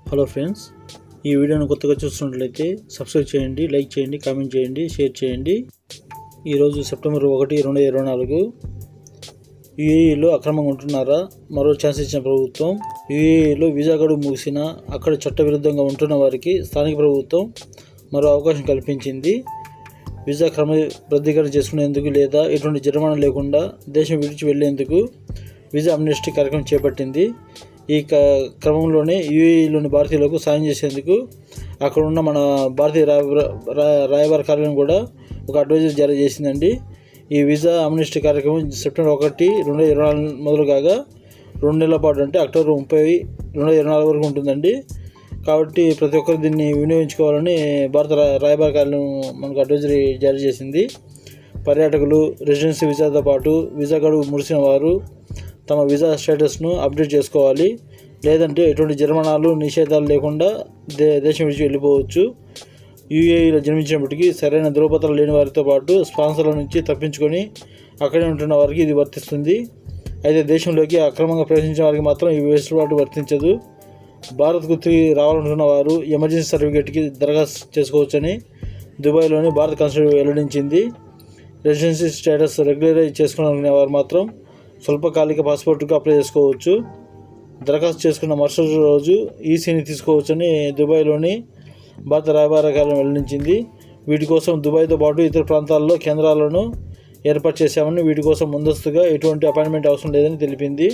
Hello friends, ఈ వీడియోను కొత్తగా చూస్తున్నట్లయితే సబ్స్క్రైబ్ చేయండి, లైక్ చేయండి, కామెంట్ చేయండి, షేర్ చేయండి. ఈరోజు సెప్టెంబర్ 1, 2024 యూఏఈలో అక్రమంగా ఉంటున్నారా? మరో ఛాన్స్ ఇచ్చిన ప్రభుత్వం. యూఏఈలో వీసా గడువు ముగిసిన అక్కడ చట్టవిరుద్ధంగా ఉంటున్న వారికి స్థానిక ప్రభుత్వం మరో అవకాశం కల్పించింది. వీసా క్రమబద్ధీకరణ చేసుకునేందుకు లేదా ఎటువంటి జరిమానా లేకుండా దేశం విడిచి వెళ్లేందుకు వీసా అమ్నెస్టీ కార్యక్రమం చేపట్టింది. ఈ క్రమంలోనే యూఏఈలోని భారతీయులకు సాయం చేసేందుకు అక్కడ ఉన్న మన భారతీయ రాయబార కార్యాలయం కూడా ఒక అడ్వైజర్ జారీ చేసిందండి. ఈ వీసా అమ్నెస్టీ కార్యక్రమం సెప్టెంబర్ 1, 2024 మొదలు కాగా 2 నెలల పాటు, అంటే అక్టోబర్ 30, 2024 వరకు ఉంటుందండి. కాబట్టి ప్రతి ఒక్కరు దీన్ని వినియోగించుకోవాలని భారత రాయబార కార్యాలయం మనకు అడ్వైజరీ జారీ చేసింది. పర్యాటకులు రెసిడెన్సీ వీసాతో పాటు వీసా గడువు ముగిసిన వారు తమ వీసా స్టేటస్ను అప్డేట్ చేసుకోవాలి. లేదంటే ఎటువంటి జరిమానాలు, నిషేధాలు లేకుండా దేశం విడిచి వెళ్ళిపోవచ్చు. యూఏఈలో జన్మించినప్పటికీ సరైన ధృవపత్రాలు లేని వారితో పాటు స్పాన్సర్ల నుంచి తప్పించుకొని అక్కడే ఉంటున్న వారికి ఇది వర్తిస్తుంది. అయితే దేశంలోకి అక్రమంగా ప్రవేశించిన వారికి మాత్రం ఈ వెసులుబాటు వర్తించదు. భారత్కు తిరిగి రావాలనుకున్న వారు ఎమర్జెన్సీ సర్టిఫికేట్కి దరఖాస్తు చేసుకోవచ్చని దుబాయ్లోని భారత కాన్సులేట్ వెల్లడించింది. రెసిడెన్సీ స్టేటస్ రెగ్యులరైజ్ చేసుకోవాలనుకునే వారు మాత్రం స్వల్పకాలిక పాస్పోర్ట్కు అప్లై చేసుకోవచ్చు. దరఖాస్తు చేసుకున్న మరుసటి రోజు ఈసీని తీసుకోవచ్చని దుబాయ్లోని భారత రాయబార కార్యాలయం వెల్లడించింది. వీటి కోసం దుబాయ్తో పాటు ఇతర ప్రాంతాల్లో కేంద్రాలను ఏర్పాటు చేశామని, వీటి కోసం ముందస్తుగా ఎటువంటి అపాయింట్మెంట్ అవసరం లేదని తెలిపింది.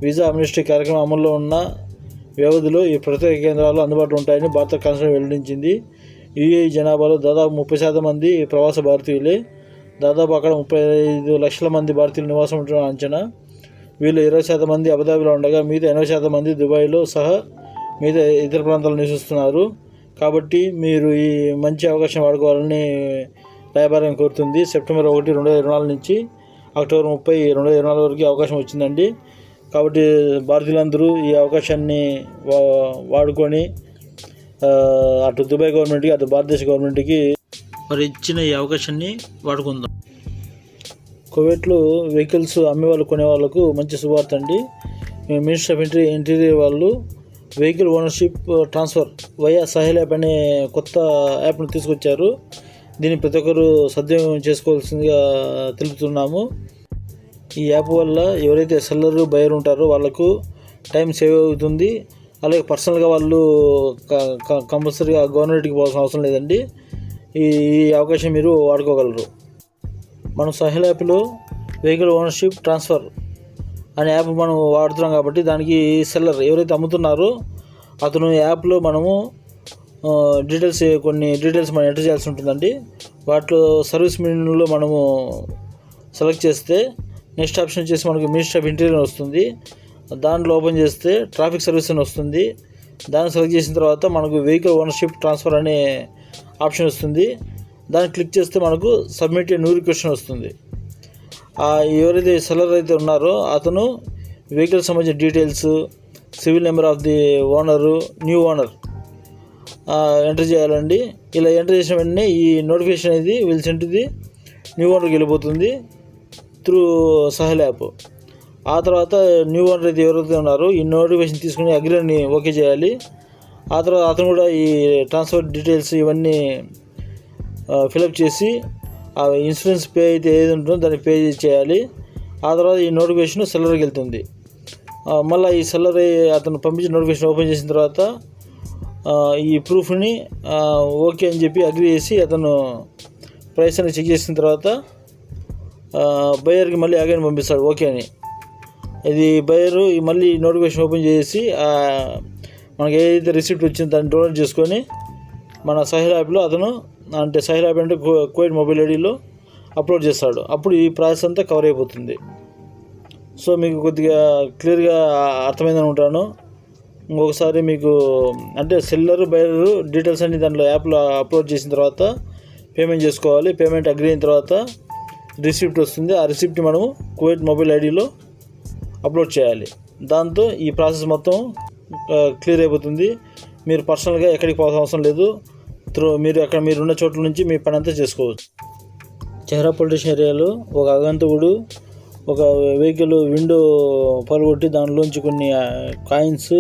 వీసా అమ్నెస్టీ కార్యక్రమం అమల్లో ఉన్న వ్యవధిలో ఈ ప్రత్యేక కేంద్రాలు అందుబాటులో ఉంటాయని భారత కాన్సులేట్ వెల్లడించింది. యూఏఈ జనాభాలో దాదాపు 30% మంది ప్రవాస భారతీయులే. దాదాపు అక్కడ 35 లక్షల మంది భారతీయులు నివాసం ఉంటున్న అంచనా. వీళ్ళు 20% మంది అబుదాబిలో ఉండగా మిగతా 80% మంది దుబాయ్లో సహా మిగతా ఇతర ప్రాంతాల్లో నివసిస్తున్నారు. కాబట్టి మీరు ఈ మంచి అవకాశం వాడుకోవాలని రాయబారం కోరుతుంది. సెప్టెంబర్ 1, 2024 నుంచి అక్టోబర్ 30, 2024 వరకు అవకాశం వచ్చిందండి. కాబట్టి భారతీయులందరూ ఈ అవకాశాన్ని వాడుకొని అటు దుబాయ్ గవర్నమెంట్కి, అటు భారతదేశ గవర్నమెంట్కి మరి ఇచ్చిన ఈ అవకాశాన్ని వాడుకుందాం. కువైట్లో వెహికల్స్ అమ్మే వాళ్ళు, కొనే వాళ్ళకు మంచి శుభార్త అండి. మినిస్టర్ ఆఫ్ ఇంటీరియర్ వాళ్ళు vehicle ownership transfer via Sahil app అనే కొత్త యాప్ను తీసుకొచ్చారు. దీన్ని ప్రతి ఒక్కరు సద్వినియోగం చేసుకోవాల్సిందిగా తెలుపుతున్నాము. ఈ యాప్ వల్ల ఎవరైతే సెల్లర్, బయర్ ఉంటారో వాళ్ళకు టైం సేవ్ అవుతుంది. అలాగే పర్సనల్గా వాళ్ళు కంపల్సరీగా గవర్నమెంట్కి పోవాల్సిన అవసరం లేదండి. ఈ అవకాశం మీరు వాడుకోగలరు. మనం సాహిల్ యాప్లో వెహికల్ ఓనర్షిప్ ట్రాన్స్ఫర్ అనే యాప్ మనం వాడుతున్నాం కాబట్టి దానికి సెల్లర్ ఎవరైతే అమ్ముతున్నారో అతను యాప్లో మనము కొన్ని డీటెయిల్స్ మనం ఎంటర్ చేయాల్సి ఉంటుందండి. వాటిలో సర్వీస్ మెనూలో మనము సెలెక్ట్ చేస్తే నెక్స్ట్ ఆప్షన్ వచ్చేసి మనకు మినిస్టర్ ఆఫ్ ఇంటీరియర్ వస్తుంది. దాంట్లో ఓపెన్ చేస్తే ట్రాఫిక్ సర్వీస్ అని వస్తుంది. దాన్ని సెలెక్ట్ చేసిన తర్వాత మనకు వెహికల్ ఓనర్షిప్ ట్రాన్స్ఫర్ అనే ఆప్షన్ వస్తుంది. దాన్ని క్లిక్ చేస్తే మనకు సబ్మిట్ ఏ న్యూ రిక్వెస్ట్ వస్తుంది. ఎవరైతే సెల్లర్ అయితే ఉన్నారో అతను వెహికల్ సంబంధించిన details, civil number of the owner, new owner enter చేయాలండి. ఇలా ఎంటర్ చేసిన వెంటనే ఈ నోటిఫికేషన్ అనేది wheel send to the new ఓనర్కి వెళ్ళిపోతుంది త్రూ సాహిల్ యాప్. ఆ తర్వాత న్యూ ఓనర్ అయితే ఎవరైతే ఉన్నారో ఈ నోటిఫికేషన్ తీసుకుని అగ్రీని ఓకే చేయాలి. ఆ తర్వాత అతను కూడా ఈ ట్రాన్స్ఫర్ డీటెయిల్స్ ఇవన్నీ ఫిలప్ చేసి ఆ ఇన్సూరెన్స్ పే అయితే ఏది ఉంటుందో దాన్ని పే చేయాలి. ఆ తర్వాత ఈ నోటిఫికేషన్ సెల్లర్కి వెళ్తుంది. మళ్ళీ ఈ సెల్లర్ అతను పంపించిన నోటిఫికేషన్ ఓపెన్ చేసిన తర్వాత ఈ ప్రూఫ్ని ఓకే అని చెప్పి అగ్రీ చేసి అతను ప్రైస్ అని చెక్ చేసిన తర్వాత బయర్కి మళ్ళీ అగైన్ పంపిస్తాడు ఓకే అని. ఇది బయరు మళ్ళీ నోటిఫికేషన్ ఓపెన్ చేసి మనకి ఏదైతే రిసిప్ట్ వచ్చిందో దాన్ని డౌన్లోడ్ చేసుకొని మన సాహిల్ యాప్లో అతను, అంటే సాహిల్ యాప్ అంటే కువైట్ మొబైల్ ఐడిలో అప్లోడ్ చేస్తాడు. అప్పుడు ఈ ప్రాసెస్ అంతా కవర్ అయిపోతుంది. సో మీకు కొద్దిగా క్లియర్గా అర్థమైందని ఉంటాను. ఇంకొకసారి మీకు అంటే సెల్లర్, బయర్ డీటెయిల్స్ అన్ని దాంట్లో యాప్లో అప్లోడ్ చేసిన తర్వాత పేమెంట్ చేసుకోవాలి. పేమెంట్ అగ్రీ అయిన తర్వాత రిసిప్ట్ వస్తుంది. ఆ రిసిప్ట్ని మనము కువైట్ మొబైల్ ఐడిలో అప్లోడ్ చేయాలి. దాంతో ఈ ప్రాసెస్ మొత్తం క్లియర్ అయిపోతుంది. మీరు పర్సనల్గా ఎక్కడికి పోవాల్సిన అవసరం లేదు. మీరున్న చోట్ల నుంచి మీ పని అంతా చేసుకోవచ్చు. చెహ్రా పోలీస్ ఏరియాలో ఒక అగంతకుడు ఒక వెహికల్ విండో పలుగొట్టి దానిలోంచి కొన్ని కాయిన్స్,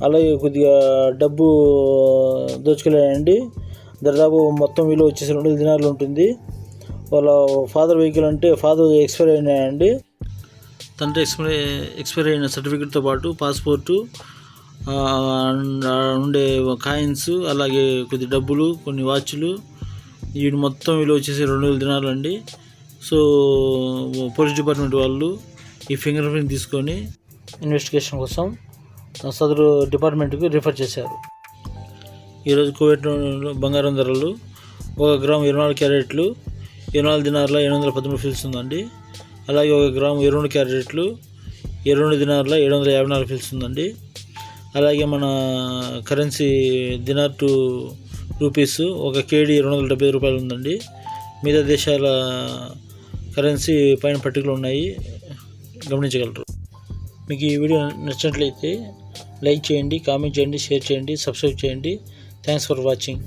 అలాగే కొద్దిగా డబ్బు దోచుకెళ్ళాడండి. దాదాపు మొత్తం విలువ వచ్చేసి 200 దినార్లు ఉంటుంది. వాళ్ళ ఫాదర్ వెహికల్ అంటే ఫాదర్ ఎక్స్పైర్ అయినాయండి. తండ్రి ఎక్స్పైర్ అయిన సర్టిఫికెట్తో పాటు పాస్పోర్టు, ఉండే కాయిన్స్, అలాగే కొద్ది డబ్బులు, కొన్ని వాచ్లు, వీటి మొత్తం విలువ వచ్చేసి 200 దినార్లు అండి. సో పోలీస్ డిపార్ట్మెంట్ వాళ్ళు ఈ ఫింగర్ ప్రింట్ తీసుకొని ఇన్వెస్టిగేషన్ కోసం సదరు డిపార్ట్మెంట్కి రిఫర్ చేశారు. ఈరోజు కువైట్లో బంగారం ధరలు 1 గ్రాము 24 క్యారెట్లు 24 దినార్ల 813 ఫిల్స్ ఉందండి. అలాగే 1 గ్రాము 22 క్యారెట్లు 22 దినార్ల 754 ఫిల్స్ ఉందండి. అలాగే మన కరెన్సీ దినార్ టు రూపీస్ 1 కేడీ 275 రూపాయలు ఉందండి. మిగతా దేశాల కరెన్సీ పైన పట్టికలు ఉన్నాయి, గమనించగలరు. మీకు ఈ వీడియో నచ్చినట్లయితే లైక్ చేయండి, కామెంట్ చేయండి, షేర్ చేయండి, సబ్స్క్రైబ్ చేయండి. Thanks for watching.